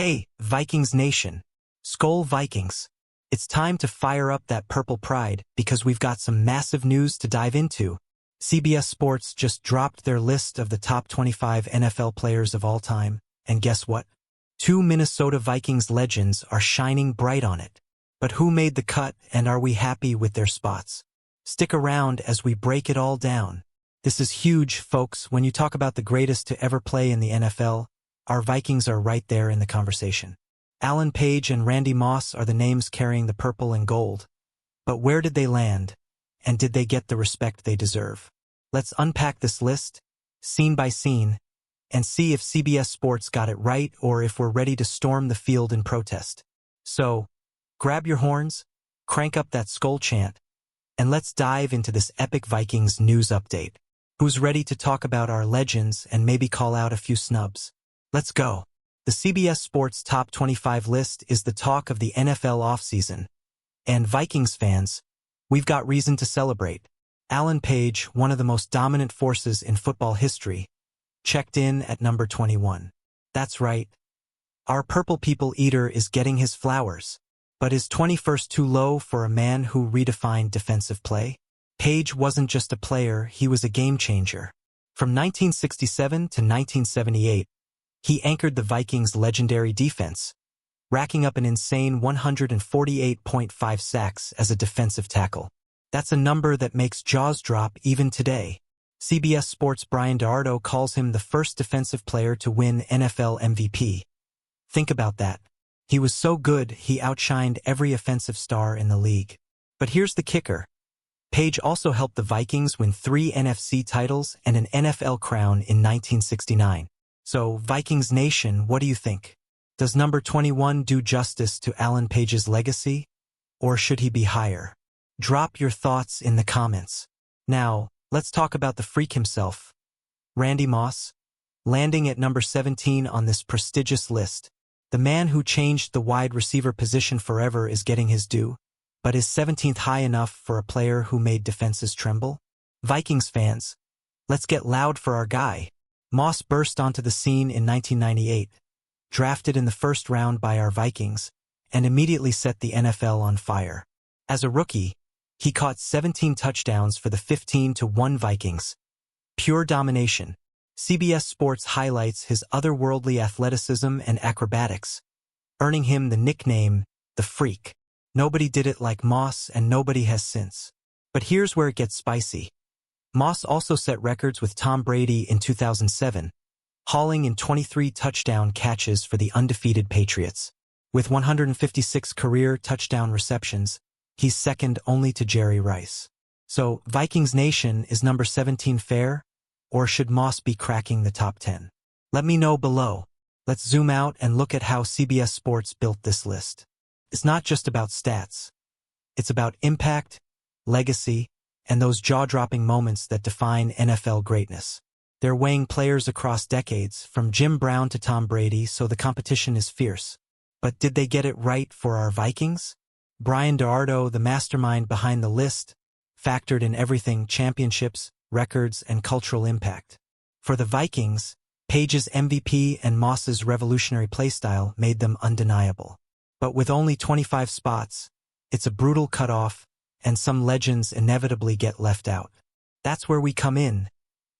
Hey, Vikings Nation. Skol Vikings. It's time to fire up that purple pride because we've got some massive news to dive into. CBS Sports just dropped their list of the top 25 NFL players of all time, and guess what? Two Minnesota Vikings legends are shining bright on it. But who made the cut, and are we happy with their spots? Stick around as we break it all down. This is huge, folks. When you talk about the greatest to ever play in the NFL, our Vikings are right there in the conversation. Alan Page and Randy Moss are the names carrying the purple and gold. But where did they land? And did they get the respect they deserve? Let's unpack this list, scene by scene, and see if CBS Sports got it right or if we're ready to storm the field in protest. So, grab your horns, crank up that Skol chant, and let's dive into this epic Vikings news update. Who's ready to talk about our legends and maybe call out a few snubs? Let's go. The CBS Sports Top 25 list is the talk of the NFL offseason. And Vikings fans, we've got reason to celebrate. Alan Page, one of the most dominant forces in football history, checked in at number 21. That's right. Our purple people eater is getting his flowers. But is 21st too low for a man who redefined defensive play? Page wasn't just a player, he was a game changer. From 1967 to 1978, he anchored the Vikings' legendary defense, racking up an insane 148.5 sacks as a defensive tackle. That's a number that makes jaws drop even today. CBS Sports' Brian DeArdo calls him the first defensive player to win NFL MVP. Think about that. He was so good, he outshined every offensive star in the league. But here's the kicker. Page also helped the Vikings win 3 NFC titles and an NFL crown in 1969. So, Vikings Nation, what do you think? Does number 21 do justice to Alan Page's legacy? Or should he be higher? Drop your thoughts in the comments. Now, let's talk about the freak himself, Randy Moss, landing at number 17 on this prestigious list. The man who changed the wide receiver position forever is getting his due, but is 17th high enough for a player who made defenses tremble? Vikings fans, let's get loud for our guy. Moss burst onto the scene in 1998, drafted in the first round by our Vikings, and immediately set the NFL on fire. As a rookie, he caught 17 touchdowns for the 15-1 Vikings. Pure domination. CBS Sports highlights his otherworldly athleticism and acrobatics, earning him the nickname, the Freak. Nobody did it like Moss, and nobody has since. But here's where it gets spicy. Moss also set records with Tom Brady in 2007, hauling in 23 touchdown catches for the undefeated Patriots. With 156 career touchdown receptions, he's second only to Jerry Rice. So, Vikings Nation, is number 17 fair? Or should Moss be cracking the top 10? Let me know below. Let's zoom out and look at how CBS Sports built this list. It's not just about stats. It's about impact, legacy, and those jaw-dropping moments that define NFL greatness. They're weighing players across decades, from Jim Brown to Tom Brady, so the competition is fierce. But did they get it right for our Vikings? Brian DeArdo, the mastermind behind the list, factored in everything: championships, records, and cultural impact. For the Vikings, Page's MVP and Moss's revolutionary playstyle made them undeniable. But with only 25 spots, it's a brutal cutoff, and some legends inevitably get left out. That's where we come in.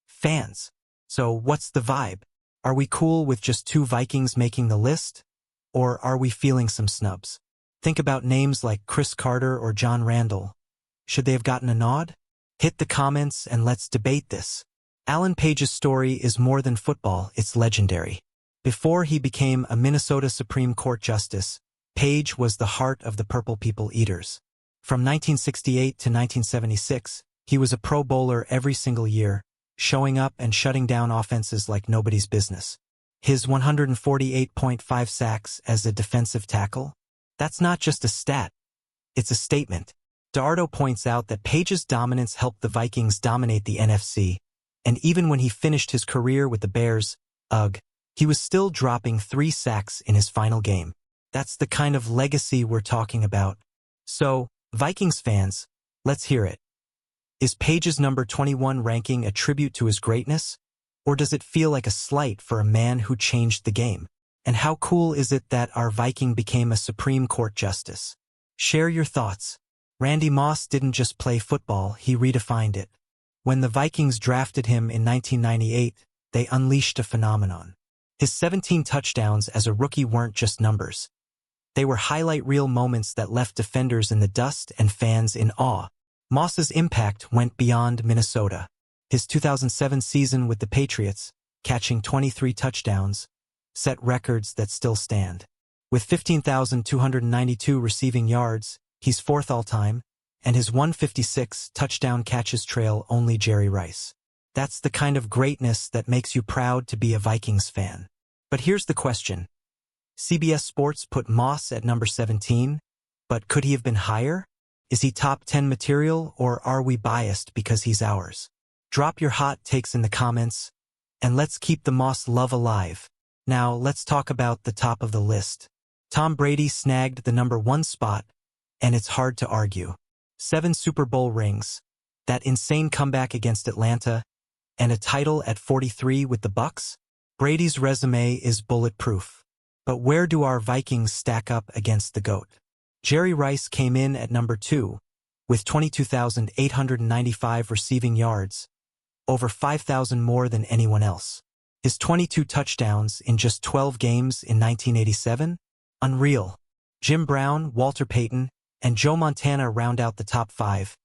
Fans. So what's the vibe? Are we cool with just 2 Vikings making the list? Or are we feeling some snubs? Think about names like Chris Carter or John Randall. Should they have gotten a nod? Hit the comments and let's debate this. Alan Page's story is more than football, it's legendary. Before he became a Minnesota Supreme Court justice, Page was the heart of the Purple People Eaters. From 1968 to 1976, he was a Pro Bowler every single year, showing up and shutting down offenses like nobody's business. His 148.5 sacks as a defensive tackle? That's not just a stat. It's a statement. DeArdo points out that Page's dominance helped the Vikings dominate the NFC, and even when he finished his career with the Bears, he was still dropping 3 sacks in his final game. That's the kind of legacy we're talking about. So, Vikings fans, let's hear it. Is Page's number 21 ranking a tribute to his greatness? Or does it feel like a slight for a man who changed the game? And how cool is it that our Viking became a Supreme Court justice? Share your thoughts. Randy Moss didn't just play football, he redefined it. When the Vikings drafted him in 1998, they unleashed a phenomenon. His 17 touchdowns as a rookie weren't just numbers. They were highlight reel moments that left defenders in the dust and fans in awe. Moss's impact went beyond Minnesota. His 2007 season with the Patriots, catching 23 touchdowns, set records that still stand. With 15,292 receiving yards, he's fourth all-time, and his 156 touchdown catches trail only Jerry Rice. That's the kind of greatness that makes you proud to be a Vikings fan. But here's the question. CBS Sports put Moss at number 17, but could he have been higher? Is he top 10 material, or are we biased because he's ours? Drop your hot takes in the comments, and let's keep the Moss love alive. Now, let's talk about the top of the list. Tom Brady snagged the number 1 spot, and it's hard to argue. 7 Super Bowl rings, that insane comeback against Atlanta, and a title at 43 with the Bucs? Brady's resume is bulletproof. But where do our Vikings stack up against the GOAT? Jerry Rice came in at number 2, with 22,895 receiving yards, over 5,000 more than anyone else. His 22 touchdowns in just 12 games in 1987? Unreal. Jim Brown, Walter Payton, and Joe Montana round out the top 5,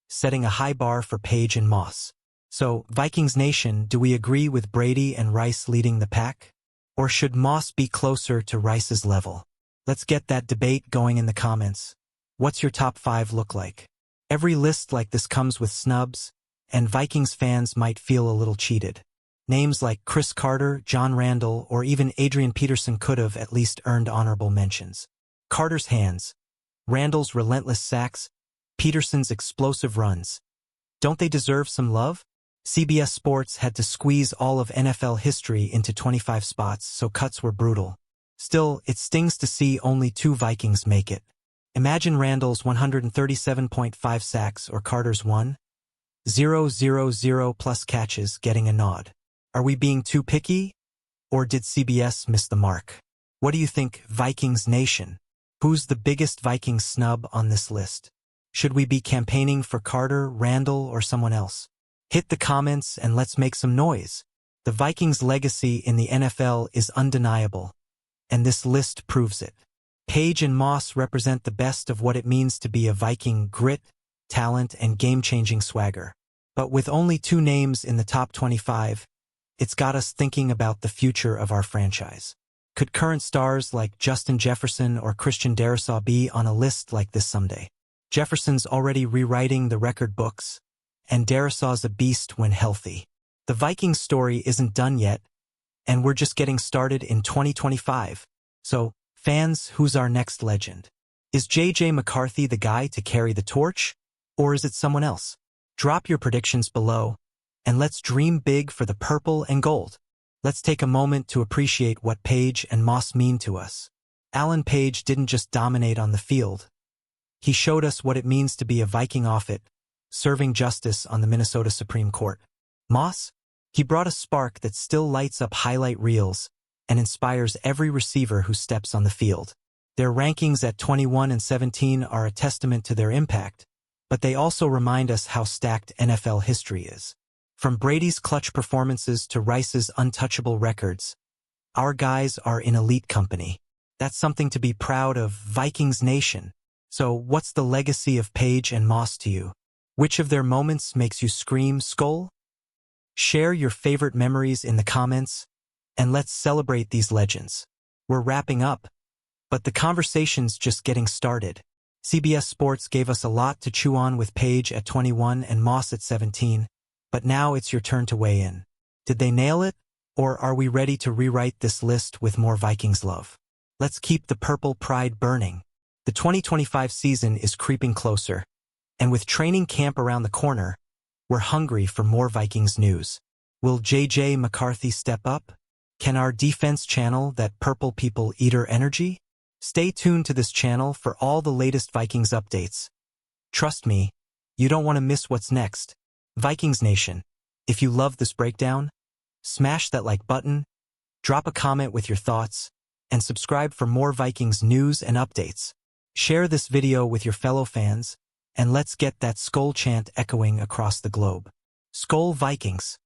setting a high bar for Page and Moss. So, Vikings Nation, do we agree with Brady and Rice leading the pack? Or should Moss be closer to Rice's level? Let's get that debate going in the comments. What's your top 5 look like? Every list like this comes with snubs, and Vikings fans might feel a little cheated. Names like Chris Carter, John Randall, or even Adrian Peterson could have at least earned honorable mentions. Carter's hands, Randall's relentless sacks, Peterson's explosive runs. Don't they deserve some love? CBS Sports had to squeeze all of NFL history into 25 spots, so cuts were brutal. Still, it stings to see only 2 Vikings make it. Imagine Randall's 137.5 sacks or Carter's 1,000 plus catches getting a nod. Are we being too picky? Or did CBS miss the mark? What do you think, Vikings Nation? Who's the biggest Vikings snub on this list? Should we be campaigning for Carter, Randall, or someone else? Hit the comments and let's make some noise. The Vikings' legacy in the NFL is undeniable, and this list proves it. Page and Moss represent the best of what it means to be a Viking: grit, talent, and game-changing swagger. But with only 2 names in the top 25, it's got us thinking about the future of our franchise. Could current stars like Justin Jefferson or Christian Darrisaw be on a list like this someday? Jefferson's already rewriting the record books, and Darrisaw's a beast when healthy. The Vikings story isn't done yet, and we're just getting started in 2025. So, fans, who's our next legend? Is J.J. McCarthy the guy to carry the torch? Or is it someone else? Drop your predictions below, and let's dream big for the purple and gold. Let's take a moment to appreciate what Page and Moss mean to us. Alan Page didn't just dominate on the field. He showed us what it means to be a Viking off it, serving justice on the Minnesota Supreme Court. Moss? He brought a spark that still lights up highlight reels and inspires every receiver who steps on the field. Their rankings at 21 and 17 are a testament to their impact, but they also remind us how stacked NFL history is. From Brady's clutch performances to Rice's untouchable records, our guys are in elite company. That's something to be proud of, Vikings Nation. So, what's the legacy of Page and Moss to you? Which of their moments makes you scream, Skol? Share your favorite memories in the comments, and let's celebrate these legends. We're wrapping up, but the conversation's just getting started. CBS Sports gave us a lot to chew on with Page at 21 and Moss at 17, but now it's your turn to weigh in. Did they nail it, or are we ready to rewrite this list with more Vikings love? Let's keep the purple pride burning. The 2025 season is creeping closer, and with training camp around the corner, we're hungry for more Vikings news. Will J.J. McCarthy step up? Can our defense channel that purple people eater energy? Stay tuned to this channel for all the latest Vikings updates. Trust me, you don't want to miss what's next. Vikings Nation, if you love this breakdown, smash that like button, drop a comment with your thoughts, and subscribe for more Vikings news and updates. Share this video with your fellow fans, and let's get that Skol chant echoing across the globe. Skol Vikings!